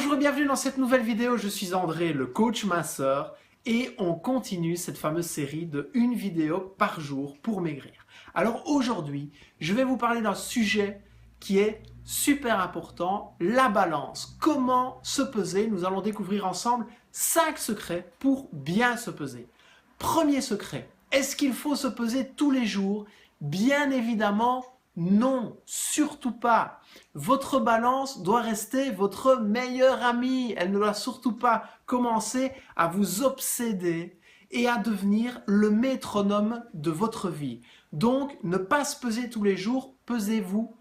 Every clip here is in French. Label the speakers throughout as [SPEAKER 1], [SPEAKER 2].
[SPEAKER 1] Bonjour et bienvenue dans cette nouvelle vidéo, je suis André, le coach minceur et on continue cette fameuse série de une vidéo par jour pour maigrir. Alors aujourd'hui, je vais vous parler d'un sujet qui est super important, la balance. Comment se peser? Nous allons découvrir ensemble 5 secrets pour bien se peser. Premier secret, est-ce qu'il faut se peser tous les jours? Bien évidemment, non, surtout pas. Votre balance doit rester votre meilleure amie. Elle ne doit surtout pas commencer à vous obséder et à devenir le métronome de votre vie. Donc, ne pas se peser tous les jours, pesez-vous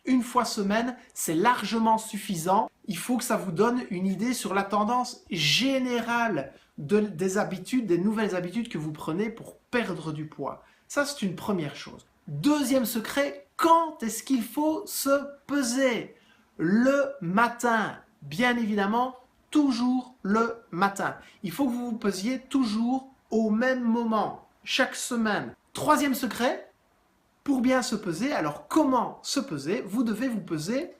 [SPEAKER 1] une fois semaine, c'est largement suffisant. Il faut que ça vous donne une idée sur la tendance générale des habitudes, des nouvelles habitudes que vous prenez pour perdre du poids. Ça, c'est une première chose. Deuxième secret, quand est-ce qu'il faut se peser? Le matin, bien évidemment, toujours le matin. Il faut que vous vous pesiez toujours au même moment, chaque semaine. Troisième secret, pour bien se peser, alors comment se peser? Vous devez vous peser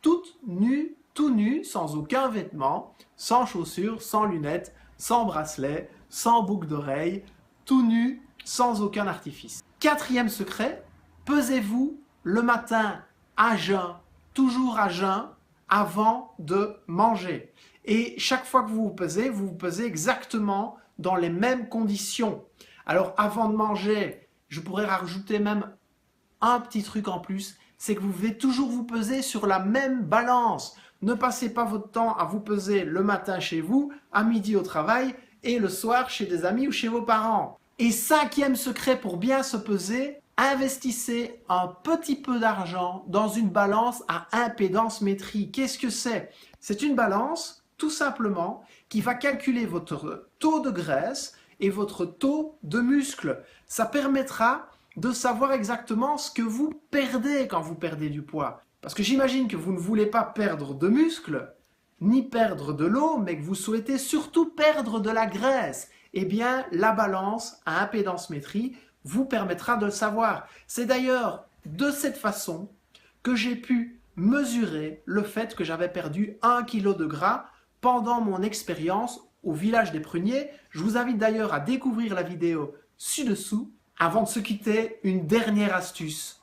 [SPEAKER 1] toute nue, tout nu, sans aucun vêtement, sans chaussures, sans lunettes, sans bracelet, sans boucle d'oreille, tout nu, sans aucun artifice. Quatrième secret, pesez-vous le matin à jeun, toujours à jeun, avant de manger. Et chaque fois que vous vous pesez exactement dans les mêmes conditions. Alors avant de manger, je pourrais rajouter même un petit truc en plus, c'est que vous devez toujours vous peser sur la même balance. Ne passez pas votre temps à vous peser le matin chez vous, à midi au travail et le soir chez des amis ou chez vos parents. Et cinquième secret pour bien se peser, investissez un petit peu d'argent dans une balance à impédance métrique. Qu'est-ce que c'est? C'est une balance, tout simplement, qui va calculer votre taux de graisse et votre taux de muscle. Ça permettra de savoir exactement ce que vous perdez quand vous perdez du poids. Parce que j'imagine que vous ne voulez pas perdre de muscle, ni perdre de l'eau, mais que vous souhaitez surtout perdre de la graisse. Eh bien, la balance à impédance métrique vous permettra de le savoir. C'est d'ailleurs de cette façon que j'ai ci mesurer le fait que j'avais perdu 1 kg de gras pendant mon expérience au village des Pruniers. Je vous invite d'ailleurs à découvrir la vidéo ci-dessous. Avant de se quitter, une dernière astuce.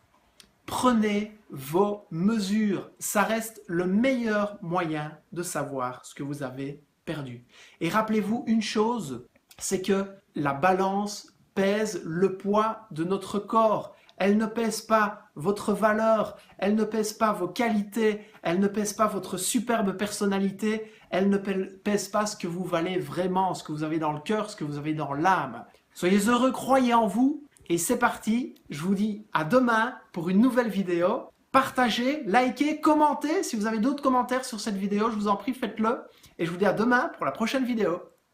[SPEAKER 1] Prenez vos mesures. Ça reste le meilleur moyen de savoir ce que vous avez perdu. Et rappelez-vous une chose, c'est que la balance pèse le poids de notre corps. Elle ne pèse pas votre valeur, elle ne pèse pas vos qualités, elle ne pèse pas votre superbe personnalité, elle ne pèse pas ce que vous valez vraiment, ce que vous avez dans le cœur, ce que vous avez dans l'âme. Soyez heureux, croyez en vous. Et c'est parti, je vous dis à demain pour une nouvelle vidéo. Partagez, likez, commentez. Si vous avez d'autres commentaires sur cette vidéo, je vous en prie, faites-le. Et je vous dis à demain pour la prochaine vidéo.